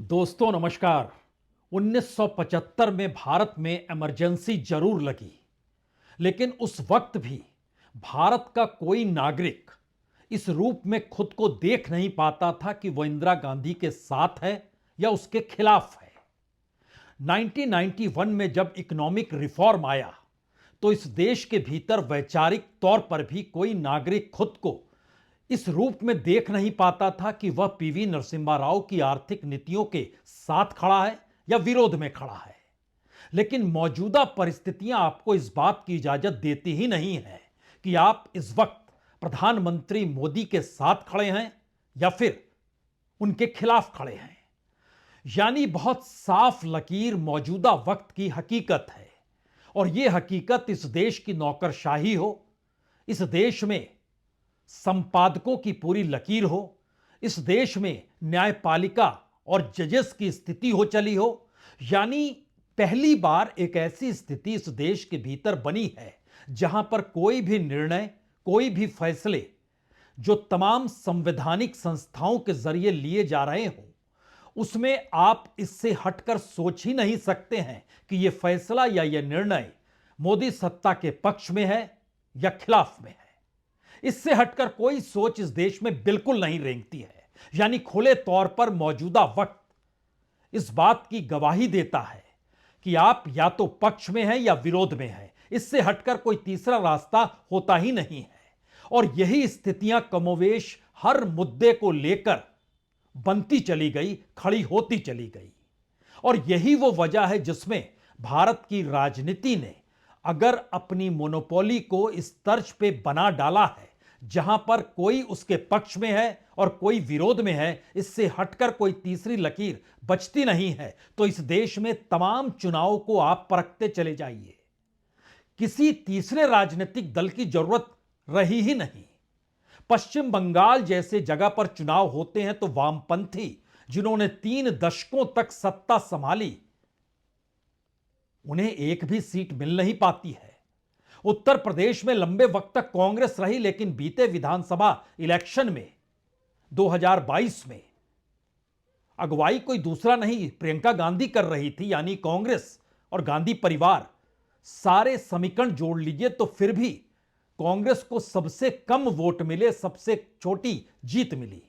दोस्तों नमस्कार। 1975 में भारत में इमरजेंसी जरूर लगी, लेकिन उस वक्त भी भारत का कोई नागरिक इस रूप में खुद को देख नहीं पाता था कि वह इंदिरा गांधी के साथ है या उसके खिलाफ है। 1991 में जब इकोनॉमिक रिफॉर्म आया तो इस देश के भीतर वैचारिक तौर पर भी कोई नागरिक खुद को इस रूप में देख नहीं पाता था कि वह पीवी नरसिम्हा राव की आर्थिक नीतियों के साथ खड़ा है या विरोध में खड़ा है। लेकिन मौजूदा परिस्थितियां आपको इस बात की इजाजत देती ही नहीं है कि आप इस वक्त प्रधानमंत्री मोदी के साथ खड़े हैं या फिर उनके खिलाफ खड़े हैं। यानी बहुत साफ लकीर मौजूदा वक्त की हकीकत है, और यह हकीकत इस देश की नौकरशाही हो, इस देश में संपादकों की पूरी लकीर हो, इस देश में न्यायपालिका और जजेस की स्थिति हो चली हो। यानी पहली बार एक ऐसी स्थिति इस देश के भीतर बनी है जहां पर कोई भी निर्णय, कोई भी फैसले जो तमाम संवैधानिक संस्थाओं के जरिए लिए जा रहे हों, उसमें आप इससे हटकर सोच ही नहीं सकते हैं कि यह फैसला या यह निर्णय मोदी सत्ता के पक्ष में है या खिलाफ में है। इससे हटकर कोई सोच इस देश में बिल्कुल नहीं रेंगती है। यानी खुले तौर पर मौजूदा वक्त इस बात की गवाही देता है कि आप या तो पक्ष में हैं या विरोध में हैं। इससे हटकर कोई तीसरा रास्ता होता ही नहीं है। और यही स्थितियां कमोवेश हर मुद्दे को लेकर बनती चली गई, खड़ी होती चली गई। और यही वो वजह है जिसमें भारत की राजनीति ने अगर अपनी मोनोपोली को इस तर्ज पे बना डाला है जहां पर कोई उसके पक्ष में है और कोई विरोध में है, इससे हटकर कोई तीसरी लकीर बचती नहीं है, तो इस देश में तमाम चुनावों को आप परखते चले जाइए, किसी तीसरे राजनीतिक दल की जरूरत रही ही नहीं। पश्चिम बंगाल जैसे जगह पर चुनाव होते हैं तो वामपंथी जिन्होंने 3 दशकों तक सत्ता संभाली, उन्हें एक भी सीट मिल नहीं पाती है। उत्तर प्रदेश में लंबे वक्त तक कांग्रेस रही, लेकिन बीते विधानसभा इलेक्शन में 2022 में अगुवाई कोई दूसरा नहीं, प्रियंका गांधी कर रही थी। यानी कांग्रेस और गांधी परिवार सारे समीकरण जोड़ लीजिए तो फिर भी कांग्रेस को सबसे कम वोट मिले, सबसे छोटी जीत मिली।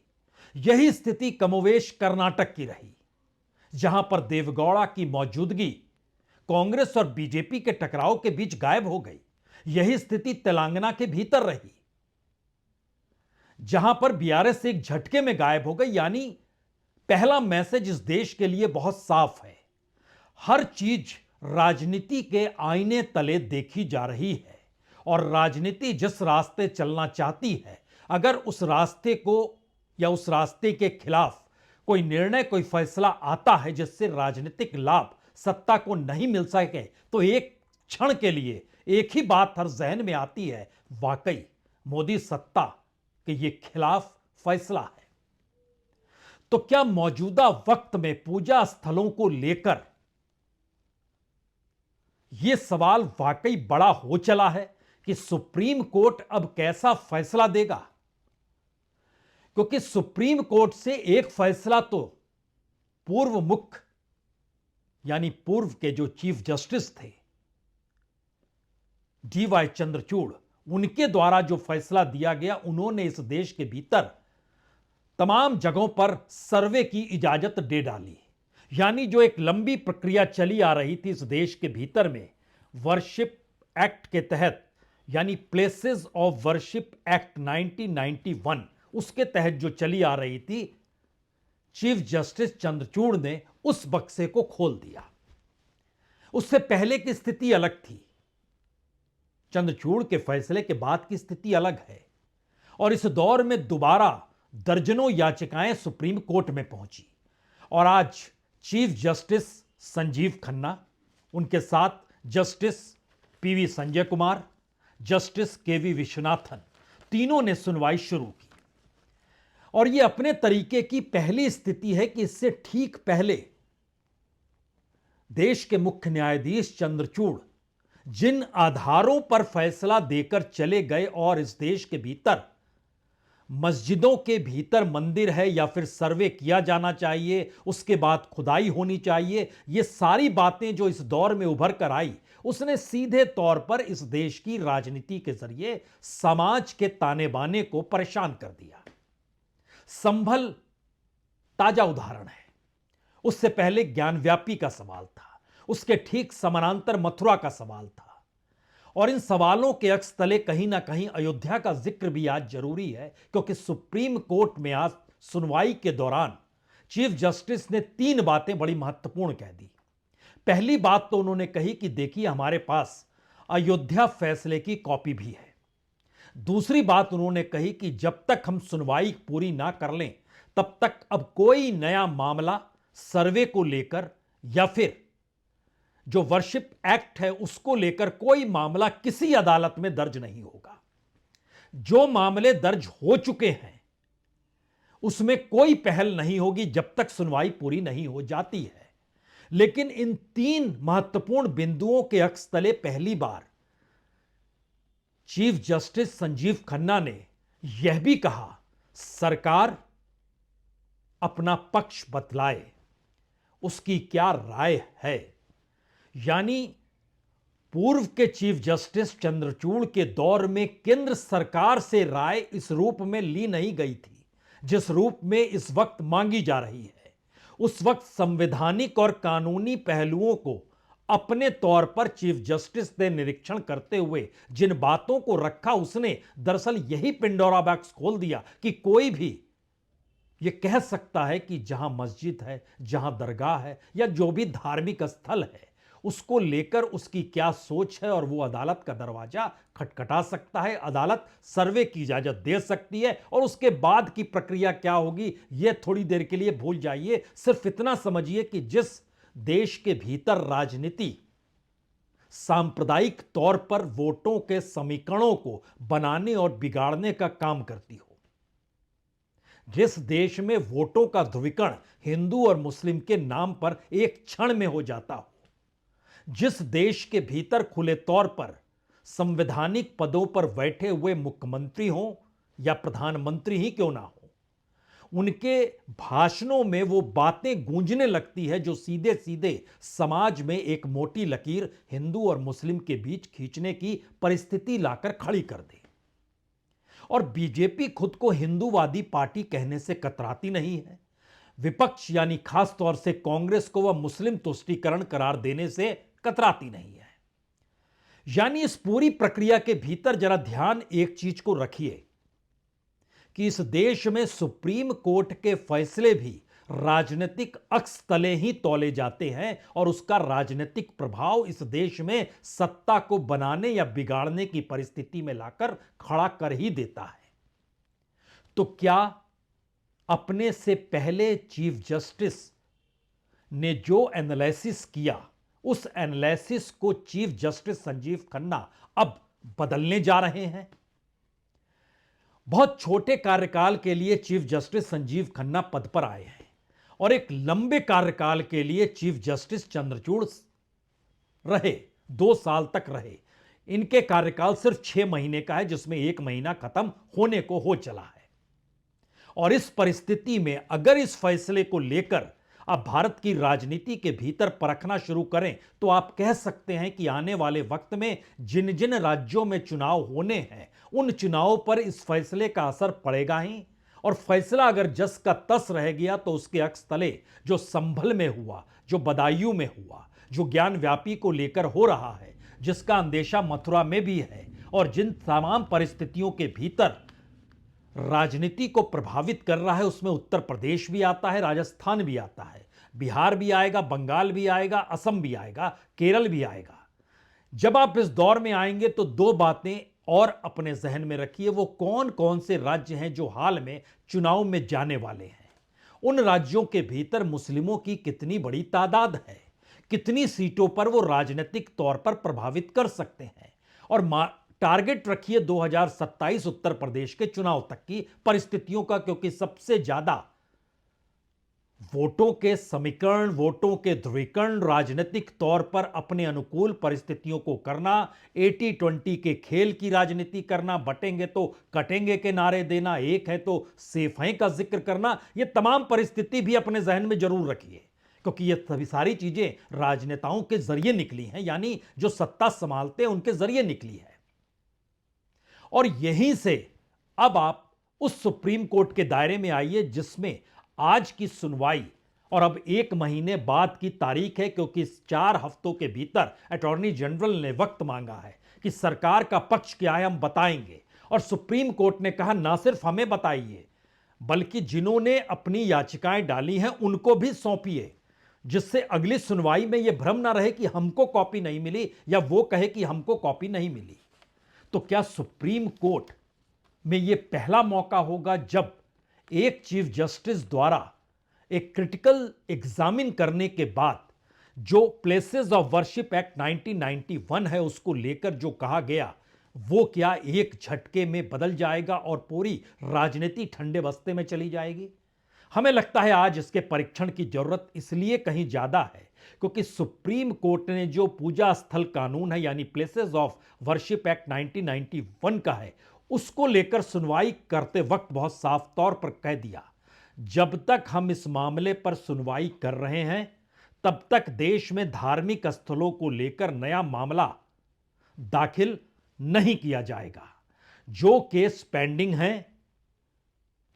यही स्थिति कमोवेश कर्नाटक की रही, जहां पर देवगौड़ा की मौजूदगी कांग्रेस और बीजेपी के टकराव के बीच गायब हो गई। यही स्थिति तेलंगाना के भीतर रही, जहां पर बीआरएस एक झटके में गायब हो गई। यानी पहला मैसेज इस देश के लिए बहुत साफ है, हर चीज राजनीति के आईने तले देखी जा रही है, और राजनीति जिस रास्ते चलना चाहती है, अगर उस रास्ते को या उस रास्ते के खिलाफ कोई निर्णय, कोई फैसला आता है जिससे राजनीतिक लाभ सत्ता को नहीं मिल सके, तो एक क्षण के लिए एक ही बात हर जहन में आती है, वाकई मोदी सत्ता के ये खिलाफ फैसला है। तो क्या मौजूदा वक्त में पूजा स्थलों को लेकर यह सवाल वाकई बड़ा हो चला है कि सुप्रीम कोर्ट अब कैसा फैसला देगा? क्योंकि सुप्रीम कोर्ट से एक फैसला तो पूर्व मुख्य यानी पूर्व के जो चीफ जस्टिस थे डीवाई चंद्रचूड़, उनके द्वारा जो फैसला दिया गया, उन्होंने इस देश के भीतर तमाम जगहों पर सर्वे की इजाजत दे डाली। यानी जो एक लंबी प्रक्रिया चली आ रही थी इस देश के भीतर में, वर्शिप एक्ट के तहत, यानी प्लेसेस ऑफ वर्शिप एक्ट 1991, उसके तहत जो चली आ रही थी, चीफ जस्टिस चंद्रचूड़ ने उस बक्से को खोल दिया। उससे पहले की स्थिति अलग थी, चंद्रचूड़ के फैसले के बाद की स्थिति अलग है। और इस दौर में दोबारा दर्जनों याचिकाएं सुप्रीम कोर्ट में पहुंची, और आज चीफ जस्टिस संजीव खन्ना, उनके साथ justice PV Sanjay Kumar, justice KV Viswanathan, तीनों ने सुनवाई शुरू की। और यह अपने तरीके की पहली स्थिति है कि इससे ठीक पहले देश के मुख्य न्यायाधीश चंद्रचूड़ जिन आधारों पर फैसला देकर चले गए और इस देश के भीतर मस्जिदों के भीतर मंदिर है या फिर सर्वे किया जाना चाहिए, उसके बाद खुदाई होनी चाहिए, ये सारी बातें जो इस दौर में उभर कर आई, उसने सीधे तौर पर इस देश की राजनीति के जरिए समाज के ताने बाने को परेशान कर दिया। संभल ताजा उदाहरण है। उससे पहले ज्ञानव्यापी का सवाल था, उसके ठीक समानांतर मथुरा का सवाल था। और इन सवालों के अक्स तले कहीं ना कहीं अयोध्या का जिक्र भी आज जरूरी है, क्योंकि सुप्रीम कोर्ट में आज सुनवाई के दौरान चीफ जस्टिस ने 3 बातें बड़ी महत्वपूर्ण कह दी। पहली बात तो उन्होंने कही कि देखिए, हमारे पास अयोध्या फैसले की कॉपी भी है। दूसरी बात उन्होंने कही कि जब तक हम सुनवाई पूरी ना कर लें, तब तक अब कोई नया मामला सर्वे को लेकर या फिर जो वर्शिप एक्ट है उसको लेकर कोई मामला किसी अदालत में दर्ज नहीं होगा। जो मामले दर्ज हो चुके हैं उसमें कोई पहल नहीं होगी जब तक सुनवाई पूरी नहीं हो जाती है। लेकिन इन 3 महत्वपूर्ण बिंदुओं के अक्स तले पहली बार चीफ जस्टिस संजीव खन्ना ने यह भी कहा, सरकार अपना पक्ष बतलाए, उसकी क्या राय है। यानी पूर्व के चीफ जस्टिस चंद्रचूड़ के दौर में केंद्र सरकार से राय इस रूप में ली नहीं गई थी जिस रूप में इस वक्त मांगी जा रही है। उस वक्त संवैधानिक और कानूनी पहलुओं को अपने तौर पर चीफ जस्टिस ने निरीक्षण करते हुए जिन बातों को रखा, उसने दरअसल यही पिंडोरा बॉक्स खोल दिया कि कोई भी यह कह सकता है कि जहां मस्जिद है, जहां दरगाह है या जो भी धार्मिक स्थल है, उसको लेकर उसकी क्या सोच है और वो अदालत का दरवाजा खटखटा सकता है। अदालत सर्वे की इजाजत दे सकती है और उसके बाद की प्रक्रिया क्या होगी यह थोड़ी देर के लिए भूल जाइए। सिर्फ इतना समझिए कि जिस देश के भीतर राजनीति सांप्रदायिक तौर पर वोटों के समीकरणों को बनाने और बिगाड़ने का काम करती हो, जिस देश में वोटों का ध्रुवीकरण हिंदू और मुस्लिम के नाम पर एक क्षण में हो जाता हो, जिस देश के भीतर खुले तौर पर संवैधानिक पदों पर बैठे हुए मुख्यमंत्री हों या प्रधानमंत्री ही क्यों ना हो, उनके भाषणों में वो बातें गूंजने लगती है जो सीधे सीधे समाज में एक मोटी लकीर हिंदू और मुस्लिम के बीच खींचने की परिस्थिति लाकर खड़ी कर दे। और बीजेपी खुद को हिंदूवादी पार्टी कहने से कतराती नहीं है। विपक्ष यानी खास तौर से कांग्रेस को वह मुस्लिम तुष्टीकरण करार देने से कतराती नहीं है। यानी इस पूरी प्रक्रिया के भीतर जरा ध्यान एक चीज को रखिए कि इस देश में सुप्रीम कोर्ट के फैसले भी राजनीतिक अक्स तले ही तौले जाते हैं और उसका राजनीतिक प्रभाव इस देश में सत्ता को बनाने या बिगाड़ने की परिस्थिति में लाकर खड़ा कर ही देता है। तो क्या अपने से पहले चीफ जस्टिस ने जो एनालिसिस किया, उस एनालिसिस को चीफ जस्टिस संजीव खन्ना अब बदलने जा रहे हैं? बहुत छोटे कार्यकाल के लिए चीफ जस्टिस संजीव खन्ना पद पर आए हैं और एक लंबे कार्यकाल के लिए चीफ जस्टिस चंद्रचूड़ रहे, 2 साल तक रहे। इनके कार्यकाल सिर्फ 6 महीने का है, जिसमें 1 महीना खत्म होने को हो चला है। और इस परिस्थिति में अगर इस फैसले को लेकर आप भारत की राजनीति के भीतर परखना शुरू करें तो आप कह सकते हैं कि आने वाले वक्त में जिन जिन राज्यों में चुनाव होने हैं, उन चुनावों पर इस फैसले का असर पड़ेगा ही। और फैसला अगर जस का तस रह गया तो उसके अक्स तले जो संभल में हुआ, जो बदायूं में हुआ, जो ज्ञानव्यापी को लेकर हो रहा है, जिसका अंदेशा मथुरा में भी है, और जिन तमाम परिस्थितियों के भीतर राजनीति को प्रभावित कर रहा है, उसमें उत्तर प्रदेश भी आता है, राजस्थान भी आता है, बिहार भी आएगा, बंगाल भी आएगा, असम भी आएगा, केरल भी आएगा। जब आप इस दौर में आएंगे तो 2 बातें और अपने जहन में रखिए। वो कौन कौन से राज्य हैं जो हाल में चुनाव में जाने वाले हैं, उन राज्यों के भीतर मुस्लिमों की कितनी बड़ी तादाद है, कितनी सीटों पर वो राजनीतिक तौर पर प्रभावित कर सकते हैं। और टारगेट रखिए 2027 उत्तर प्रदेश के चुनाव तक की परिस्थितियों का, क्योंकि सबसे ज्यादा वोटों के समीकरण, वोटों के ध्रुवीकरण, राजनीतिक तौर पर अपने अनुकूल परिस्थितियों को करना, 80-20 के खेल की राजनीति करना, बटेंगे तो कटेंगे के नारे देना, एक है तो सेफ हैं का जिक्र करना, यह तमाम परिस्थिति भी अपने जहन में जरूर रखिए, क्योंकि ये सभी सारी चीजें राजनेताओं के जरिए निकली हैं, यानी जो सत्ता संभालते हैं उनके जरिए निकली है। और यहीं से अब आप उस सुप्रीम कोर्ट के दायरे में आइए जिसमें आज की सुनवाई, और अब 1 महीने बाद की तारीख है, क्योंकि इस 4 हफ्तों के भीतर अटॉर्नी जनरल ने वक्त मांगा है कि सरकार का पक्ष क्या है हम बताएंगे। और सुप्रीम कोर्ट ने कहा ना सिर्फ हमें बताइए, बल्कि जिन्होंने अपनी याचिकाएं डाली हैं उनको भी सौंपिए, जिससे अगली सुनवाई में यह भ्रम ना रहे कि हमको कॉपी नहीं मिली या वो कहे कि हमको कॉपी नहीं मिली। तो क्या सुप्रीम कोर्ट में यह पहला मौका होगा जब एक चीफ जस्टिस द्वारा एक क्रिटिकल एग्जामिन करने के बाद जो प्लेसेस ऑफ वर्शिप एक्ट 1991 है उसको लेकर जो कहा गया वो क्या एक झटके में बदल जाएगा और पूरी राजनीति ठंडे बस्ते में चली जाएगी? हमें लगता है आज इसके परीक्षण की जरूरत इसलिए कहीं ज्यादा है क्योंकि सुप्रीम कोर्ट ने जो पूजा स्थल कानून है यानी प्लेसेस ऑफ वर्शिप एक्ट 1991 का है उसको लेकर सुनवाई करते वक्त बहुत साफ तौर पर कह दिया, जब तक हम इस मामले पर सुनवाई कर रहे हैं तब तक देश में धार्मिक स्थलों को लेकर नया मामला दाखिल नहीं किया जाएगा। जो केस पेंडिंग है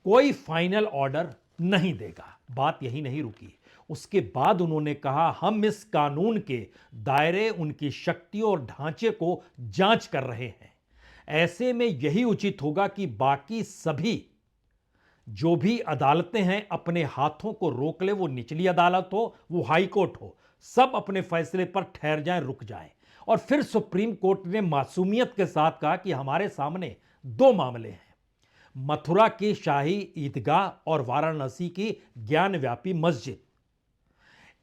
कोई फाइनल ऑर्डर नहीं देगा। बात यही नहीं रुकी, उसके बाद उन्होंने कहा हम इस कानून के दायरे, उनकी शक्तियों और ढांचे को जांच कर रहे हैं। ऐसे में यही उचित होगा कि बाकी सभी जो भी अदालतें हैं अपने हाथों को रोक ले, वो निचली अदालत हो, वो हाई कोर्ट हो, सब अपने फैसले पर ठहर जाएं, रुक जाएं। और फिर सुप्रीम कोर्ट ने मासूमियत के साथ कहा कि हमारे सामने 2 मामले हैं, मथुरा की शाही ईदगाह और वाराणसी की ज्ञानव्यापी मस्जिद।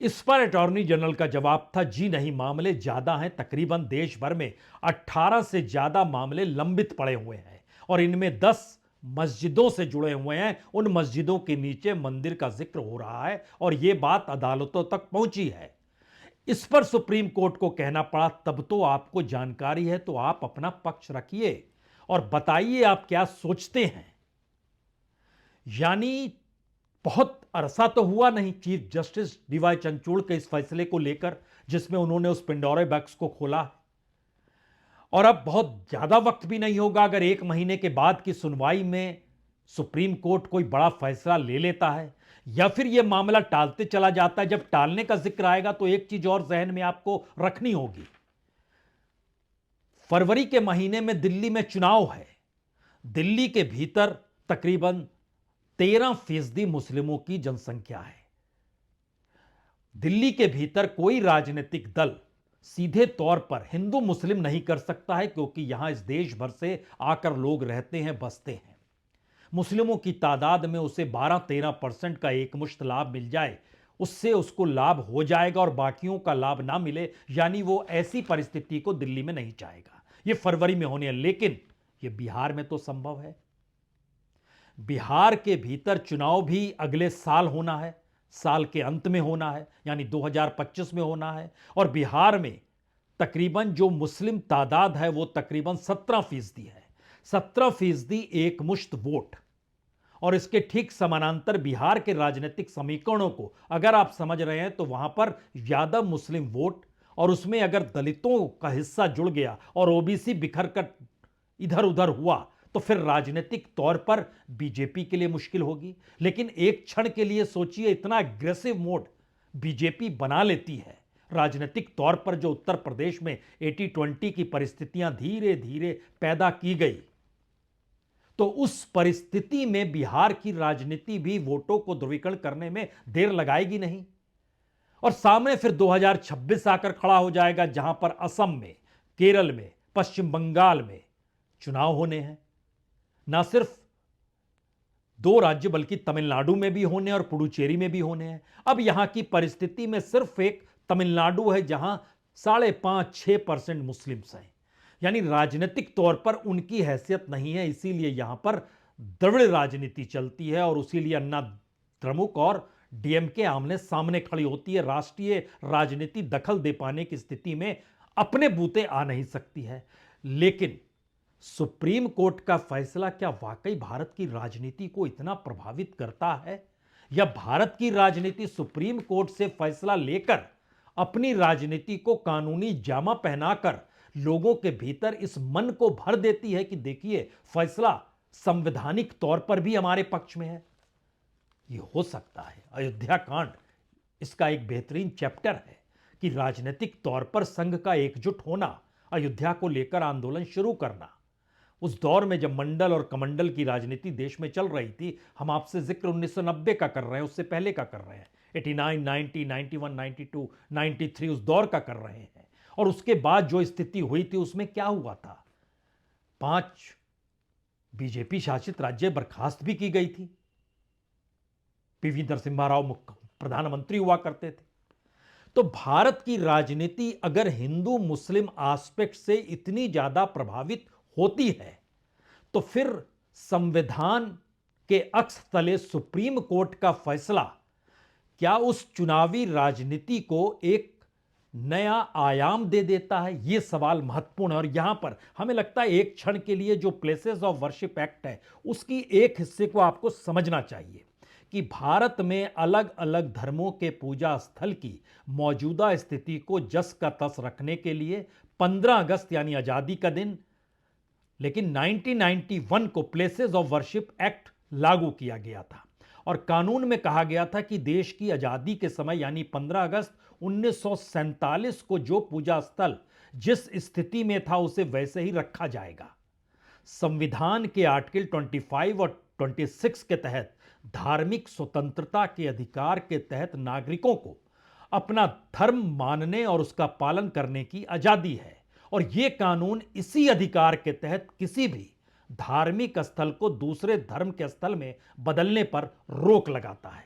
इस पर अटॉर्नी जनरल का जवाब था जी नहीं, मामले ज्यादा हैं, तकरीबन देश भर में 18 से ज्यादा मामले लंबित पड़े हुए हैं और इनमें 10 मस्जिदों से जुड़े हुए हैं। उन मस्जिदों के नीचे मंदिर का जिक्र हो रहा है और यह बात अदालतों तक पहुंची है। इस पर सुप्रीम कोर्ट को कहना पड़ा तब तो आपको जानकारी है तो आप अपना पक्ष रखिए और बताइए आप क्या सोचते हैं। यानी बहुत अरसा तो हुआ नहीं चीफ जस्टिस डीवाई चंद्रचूड़ के इस फैसले को लेकर जिसमें उन्होंने उस पिंडोरे बॉक्स को खोला, और अब बहुत ज्यादा वक्त भी नहीं होगा अगर 1 महीने के बाद की सुनवाई में सुप्रीम कोर्ट कोई बड़ा फैसला ले लेता है या फिर यह मामला टालते चला जाता है। जब टालने का जिक्र आएगा तो एक चीज और जहन में आपको रखनी होगी, फरवरी के महीने में दिल्ली में चुनाव है। दिल्ली के भीतर तकरीबन 13% मुस्लिमों की जनसंख्या है। दिल्ली के भीतर कोई राजनीतिक दल सीधे तौर पर हिंदू मुस्लिम नहीं कर सकता है क्योंकि यहां इस देश भर से आकर लोग रहते हैं, बसते हैं। मुस्लिमों की तादाद में उसे 12-13% का एकमुश्त लाभ मिल जाए, उससे उसको लाभ हो जाएगा और बाकियों का लाभ ना मिले, यानी वो ऐसी परिस्थिति को दिल्ली में नहीं चाहेगा। यह फरवरी में होने है, लेकिन यह बिहार में तो संभव है। बिहार के भीतर चुनाव भी अगले साल होना है, साल के अंत में होना है, यानी 2025 में होना है। और बिहार में तकरीबन जो मुस्लिम तादाद है वो तकरीबन 17% है। 17% एकमुश्त वोट, और इसके ठीक समानांतर बिहार के राजनीतिक समीकरणों को अगर आप समझ रहे हैं तो वहां पर यादव मुस्लिम वोट, और उसमें अगर दलितों का हिस्सा जुड़ गया और ओबीसी बिखर कर इधर उधर हुआ तो फिर राजनीतिक तौर पर बीजेपी के लिए मुश्किल होगी। लेकिन एक क्षण के लिए सोचिए, इतना एग्रेसिव मोड बीजेपी बना लेती है राजनीतिक तौर पर, जो उत्तर प्रदेश में 80-20 की परिस्थितियां धीरे धीरे पैदा की गई, तो उस परिस्थिति में बिहार की राजनीति भी वोटों को ध्रुवीकरण करने में देर लगाएगी नहीं। और सामने फिर 2026 आकर खड़ा हो जाएगा जहां पर असम में, केरल में, पश्चिम बंगाल में चुनाव होने हैं। ना सिर्फ 2 राज्य बल्कि तमिलनाडु में भी होने और पुडुचेरी में भी होने हैं। अब यहां की परिस्थिति में सिर्फ एक तमिलनाडु है जहां 5.5-6% मुस्लिम्स हैं, यानी राजनीतिक तौर पर उनकी हैसियत नहीं है, इसीलिए यहां पर द्रविड़ राजनीति चलती है और उसीलिए अन्ना द्रमुक और डीएमके आमने सामने खड़ी होती है, राष्ट्रीय राजनीति दखल दे पाने की स्थिति में अपने बूते आ नहीं सकती है। लेकिन सुप्रीम कोर्ट का फैसला क्या वाकई भारत की राजनीति को इतना प्रभावित करता है, या भारत की राजनीति सुप्रीम कोर्ट से फैसला लेकर अपनी राजनीति को कानूनी जामा पहनाकर लोगों के भीतर इस मन को भर देती है कि देखिए फैसला संवैधानिक तौर पर भी हमारे पक्ष में है। यह हो सकता है। अयोध्या कांड इसका एक बेहतरीन चैप्टर है कि राजनीतिक तौर पर संघ का एकजुट होना, अयोध्या को लेकर आंदोलन शुरू करना। उस दौर में जब मंडल और कमंडल की राजनीति देश में चल रही थी, हम आपसे जिक्र 1990 का कर रहे हैं, उससे पहले का कर रहे हैं, 89, 90, 91, 92, 93 उस दौर का कर रहे हैं। और उसके बाद जो स्थिति हुई थी उसमें क्या हुआ था, 5 बीजेपी शासित राज्य बर्खास्त भी की गई थी। पीवी नरसिम्हा राव प्रधानमंत्री हुआ करते थे। तो भारत की राजनीति अगर हिंदू मुस्लिम एस्पेक्ट से इतनी ज्यादा प्रभावित होती है, तो फिर संविधान के अक्ष तले सुप्रीम कोर्ट का फैसला क्या उस चुनावी राजनीति को एक नया आयाम दे देता है? यह सवाल महत्वपूर्ण है। और यहां पर हमें लगता है एक क्षण के लिए जो प्लेसेस ऑफ वर्शिप एक्ट है उसकी एक हिस्से को आपको समझना चाहिए कि भारत में अलग अलग धर्मों के पूजा स्थल की मौजूदा स्थिति को जस का तस रखने के लिए 15 अगस्त यानी आजादी का दिन, लेकिन 1991 को प्लेसेस ऑफ वर्शिप एक्ट लागू किया गया था और कानून में कहा गया था कि देश की आजादी के समय यानी 15 अगस्त 1947 को जो पूजा स्थल जिस स्थिति में था उसे वैसे ही रखा जाएगा। संविधान के आर्टिकल 25 और 26 के तहत धार्मिक स्वतंत्रता के अधिकार के तहत नागरिकों को अपना धर्म मानने और उसका पालन करने की आजादी है और यह कानून इसी अधिकार के तहत किसी भी धार्मिक स्थल को दूसरे धर्म के स्थल में बदलने पर रोक लगाता है।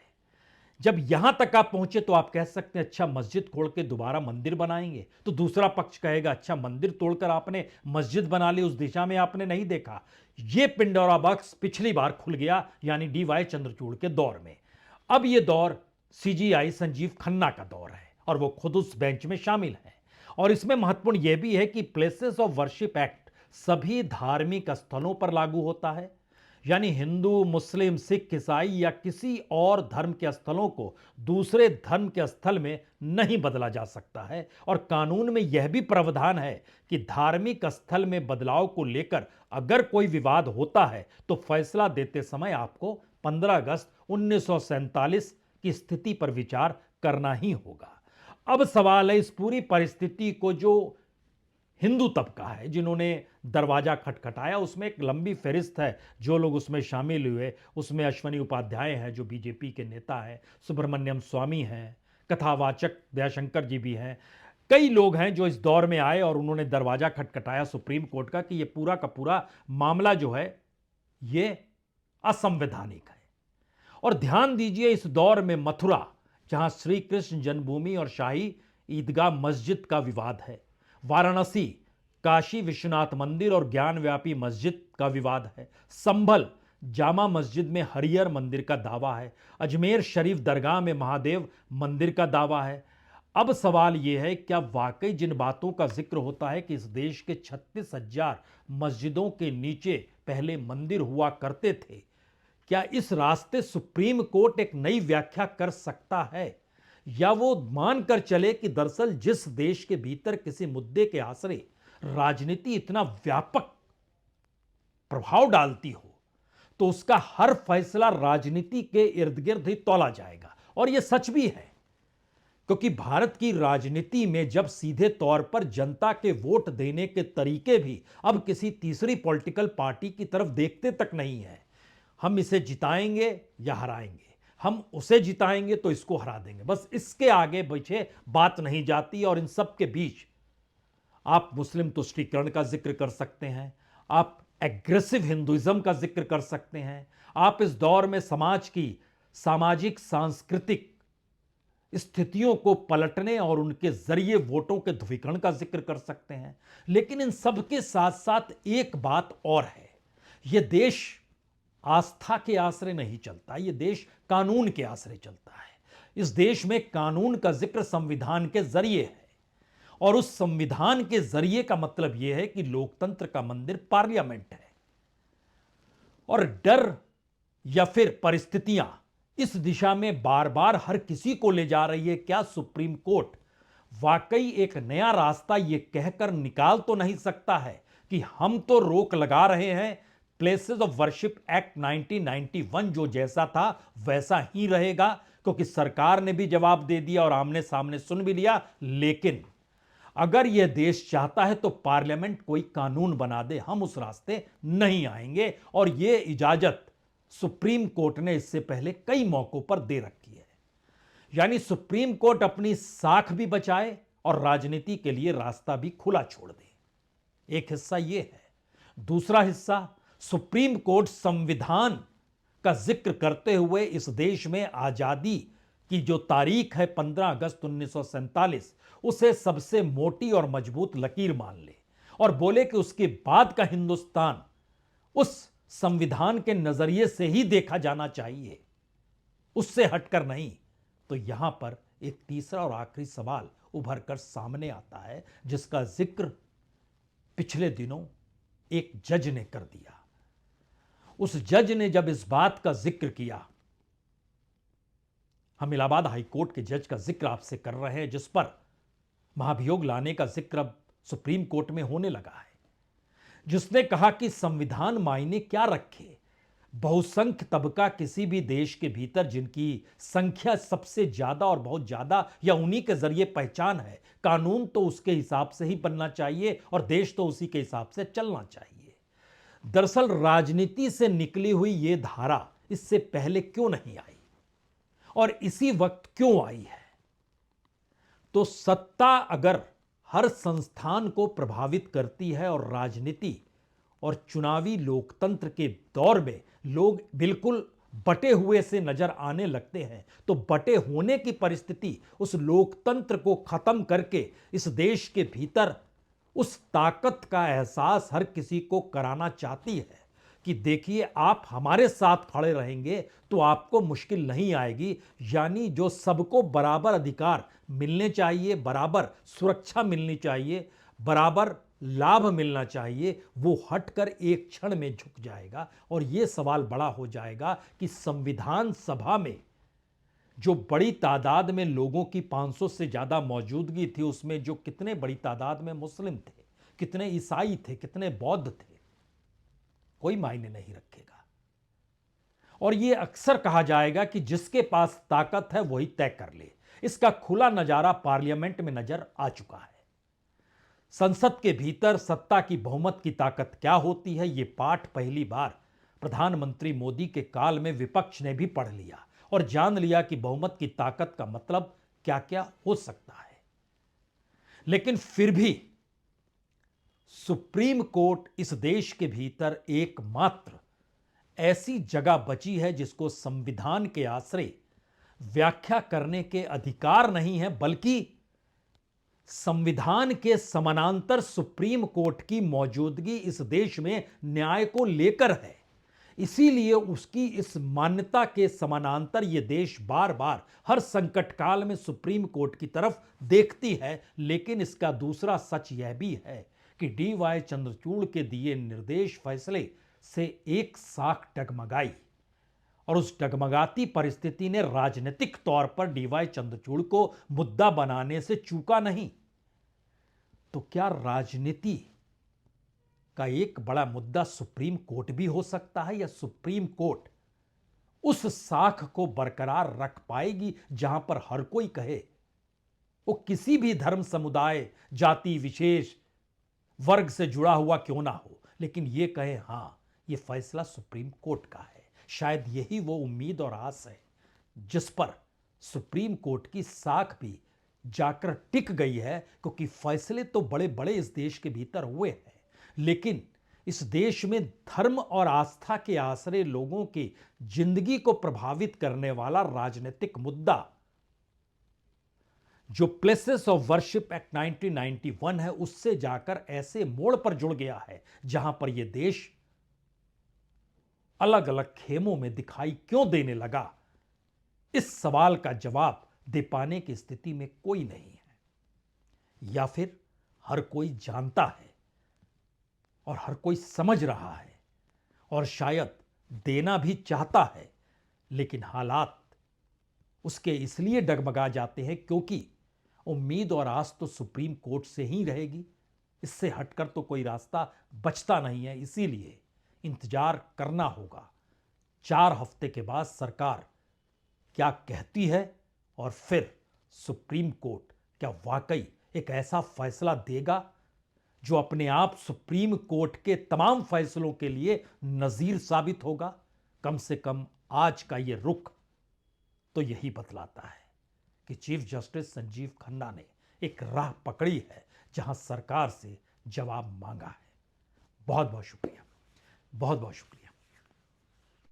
जब यहां तक आप पहुंचे तो आप कह सकते हैं अच्छा मस्जिद खोल के दोबारा मंदिर बनाएंगे, तो दूसरा पक्ष कहेगा अच्छा मंदिर तोड़कर आपने मस्जिद बना ली, उस दिशा में आपने नहीं देखा। यह पिंडोरा बॉक्स पिछली बार खुल गया यानी डीवाई चंद्रचूड़ के दौर में। अब यह दौर सीजीआई संजीव खन्ना का दौर है और वो खुद उस बेंच में शामिल है। और इसमें महत्वपूर्ण यह भी है कि प्लेसेस ऑफ वर्शिप एक्ट सभी धार्मिक स्थलों पर लागू होता है, यानी हिंदू मुस्लिम सिख ईसाई या किसी और धर्म के स्थलों को दूसरे धर्म के स्थल में नहीं बदला जा सकता है। और कानून में यह भी प्रावधान है कि धार्मिक स्थल में बदलाव को लेकर अगर कोई विवाद होता है तो फैसला देते समय आपको 15 अगस्त 1947 की स्थिति पर विचार करना ही होगा। अब सवाल है इस पूरी परिस्थिति को जो हिंदू तबका है जिन्होंने दरवाजा खटखटाया, उसमें एक लंबी फहरिस्त है जो लोग उसमें शामिल हुए। उसमें अश्वनी उपाध्याय हैं जो बीजेपी के नेता हैं, सुब्रमण्यम स्वामी हैं, कथावाचक दयाशंकर जी भी हैं, कई लोग हैं जो इस दौर में आए और उन्होंने दरवाजा खटखटाया सुप्रीम कोर्ट का कि यह पूरा का पूरा मामला जो है यह असंवैधानिक है। और ध्यान दीजिए इस दौर में मथुरा, जहां श्री कृष्ण जन्मभूमि और शाही ईदगाह मस्जिद का विवाद है, वाराणसी काशी विश्वनाथ मंदिर और ज्ञानव्यापी मस्जिद का विवाद है, संभल जामा मस्जिद में हरियर मंदिर का दावा है, अजमेर शरीफ दरगाह में महादेव मंदिर का दावा है। अब सवाल यह है क्या वाकई जिन बातों का जिक्र होता है कि इस देश के 36,000 मस्जिदों के नीचे पहले मंदिर हुआ करते थे, क्या इस रास्ते सुप्रीम कोर्ट एक नई व्याख्या कर सकता है, या वो मानकर चले कि दरअसल जिस देश के भीतर किसी मुद्दे के आसरे राजनीति इतना व्यापक प्रभाव डालती हो तो उसका हर फैसला राजनीति के इर्द गिर्द ही तौला जाएगा। और यह सच भी है क्योंकि भारत की राजनीति में जब सीधे तौर पर जनता के वोट देने के तरीके भी अब किसी तीसरी पॉलिटिकल पार्टी की तरफ देखते तक नहीं है। हम इसे जिताएंगे या हराएंगे, हम उसे जिताएंगे तो इसको हरा देंगे, बस इसके आगे पीछे बात नहीं जाती। और इन सब के बीच आप मुस्लिम तुष्टीकरण का जिक्र कर सकते हैं, आप एग्रेसिव हिंदुइज्म का जिक्र कर सकते हैं, आप इस दौर में समाज की सामाजिक सांस्कृतिक स्थितियों को पलटने और उनके जरिए वोटों के ध्रुवीकरण का जिक्र कर सकते हैं। लेकिन इन सब के साथ साथ एक बात और है, यह देश आस्था के आश्रय नहीं चलता, यह देश कानून के आश्रय चलता है। इस देश में कानून का जिक्र संविधान के जरिए है, और उस संविधान के जरिए का मतलब यह है कि लोकतंत्र का मंदिर पार्लियामेंट है। और डर या फिर परिस्थितियां इस दिशा में बार बार हर किसी को ले जा रही है। क्या सुप्रीम कोर्ट वाकई एक नया रास्ता यह कहकर निकाल तो नहीं सकता है कि हम तो रोक लगा रहे हैं, प्लेसेस ऑफ वर्शिप एक्ट 1991 जो जैसा था वैसा ही रहेगा, क्योंकि सरकार ने भी जवाब दे दिया और आमने सामने सुन भी लिया। लेकिन अगर यह देश चाहता है तो पार्लियामेंट कोई कानून बना दे, हम उस रास्ते नहीं आएंगे। और यह इजाजत सुप्रीम कोर्ट ने इससे पहले कई मौकों पर दे रखी है। यानी सुप्रीम कोर्ट अपनी साख भी बचाए और राजनीति के लिए रास्ता भी खुला छोड़ दे। एक हिस्सा यह है। दूसरा हिस्सा, सुप्रीम कोर्ट संविधान का जिक्र करते हुए इस देश में आजादी की जो तारीख है 15 अगस्त 1947, उसे सबसे मोटी और मजबूत लकीर मान ले और बोले कि उसके बाद का हिंदुस्तान उस संविधान के नजरिए से ही देखा जाना चाहिए, उससे हटकर नहीं। तो यहां पर एक तीसरा और आखिरी सवाल उभर कर सामने आता है, जिसका जिक्र पिछले दिनों एक जज ने कर दिया। उस जज ने जब इस बात का जिक्र किया, हम इलाहाबाद हाईकोर्ट के जज का जिक्र आपसे कर रहे हैं, जिस पर महाभियोग लाने का जिक्र अब सुप्रीम कोर्ट में होने लगा है, जिसने कहा कि संविधान मायने क्या रखे, बहुसंख्य तबका किसी भी देश के भीतर जिनकी संख्या सबसे ज्यादा और बहुत ज्यादा या उन्हीं के जरिए पहचान है, कानून तो उसके हिसाब से ही बनना चाहिए और देश तो उसी के हिसाब से चलना चाहिए। दरअसल राजनीति से निकली हुई यह धारा इससे पहले क्यों नहीं आई और इसी वक्त क्यों आई है? तो सत्ता अगर हर संस्थान को प्रभावित करती है और राजनीति और चुनावी लोकतंत्र के दौर में लोग बिल्कुल बटे हुए से नजर आने लगते हैं, तो बटे होने की परिस्थिति उस लोकतंत्र को खत्म करके इस देश के भीतर उस ताकत का एहसास हर किसी को कराना चाहती है कि देखिए, आप हमारे साथ खड़े रहेंगे तो आपको मुश्किल नहीं आएगी। यानी जो सबको बराबर अधिकार मिलने चाहिए, बराबर सुरक्षा मिलनी चाहिए, बराबर लाभ मिलना चाहिए, वो हटकर एक क्षण में झुक जाएगा। और यह सवाल बड़ा हो जाएगा कि संविधान सभा में जो बड़ी तादाद में लोगों की 500 से ज्यादा मौजूदगी थी, उसमें जो कितने बड़ी तादाद में मुस्लिम थे, कितने ईसाई थे, कितने बौद्ध थे, कोई मायने नहीं रखेगा। और यह अक्सर कहा जाएगा कि जिसके पास ताकत है वही तय कर ले। इसका खुला नजारा पार्लियामेंट में नजर आ चुका है। संसद के भीतर सत्ता की बहुमत की ताकत क्या होती है, यह पाठ पहली बार प्रधानमंत्री मोदी के काल में विपक्ष ने भी पढ़ लिया और जान लिया कि बहुमत की ताकत का मतलब क्या क्या हो सकता है। लेकिन फिर भी सुप्रीम कोर्ट इस देश के भीतर एकमात्र ऐसी जगह बची है जिसको संविधान के आश्रय व्याख्या करने के अधिकार नहीं है, बल्कि संविधान के समानांतर सुप्रीम कोर्ट की मौजूदगी इस देश में न्याय को लेकर है। इसीलिए उसकी इस मान्यता के समानांतर यह देश बार बार हर संकट काल में सुप्रीम कोर्ट की तरफ देखती है। लेकिन इसका दूसरा सच यह भी है कि डी.वाई. चंद्रचूड़ के दिए निर्देश फैसले से एक साख डगमगाई और उस डगमगाती परिस्थिति ने राजनीतिक तौर पर डी.वाई. चंद्रचूड़ को मुद्दा बनाने से चूका नहीं। तो क्या राजनीति का एक बड़ा मुद्दा सुप्रीम कोर्ट भी हो सकता है, या सुप्रीम कोर्ट उस साख को बरकरार रख पाएगी जहां पर हर कोई कहे, वो किसी भी धर्म, समुदाय, जाति विशेष, वर्ग से जुड़ा हुआ क्यों ना हो, लेकिन ये कहे हां, ये फैसला सुप्रीम कोर्ट का है। शायद यही वो उम्मीद और आस है जिस पर सुप्रीम कोर्ट की साख भी जाकर टिक गई है, क्योंकि फैसले तो बड़े बड़े इस देश के भीतर हुए हैं, लेकिन इस देश में धर्म और आस्था के आश्रय लोगों की जिंदगी को प्रभावित करने वाला राजनीतिक मुद्दा जो प्लेसेस ऑफ वर्शिप एक्ट 1991 है, उससे जाकर ऐसे मोड़ पर जुड़ गया है जहां पर यह देश अलग अलग खेमों में दिखाई क्यों देने लगा, इस सवाल का जवाब दे पाने की स्थिति में कोई नहीं है। या फिर हर कोई जानता है और हर कोई समझ रहा है और शायद देना भी चाहता है, लेकिन हालात उसके इसलिए डगमगा जाते हैं क्योंकि उम्मीद और आस तो सुप्रीम कोर्ट से ही रहेगी। इससे हटकर तो कोई रास्ता बचता नहीं है। इसीलिए इंतजार करना होगा 4 हफ्ते के बाद सरकार क्या कहती है और फिर सुप्रीम कोर्ट क्या वाकई एक ऐसा फैसला देगा जो अपने आप सुप्रीम कोर्ट के तमाम फैसलों के लिए नजीर साबित होगा। कम से कम आज का यह रुख तो यही बतलाता है कि चीफ जस्टिस संजीव खन्ना ने एक राह पकड़ी है जहां सरकार से जवाब मांगा है। बहुत बहुत शुक्रिया, बहुत बहुत शुक्रिया।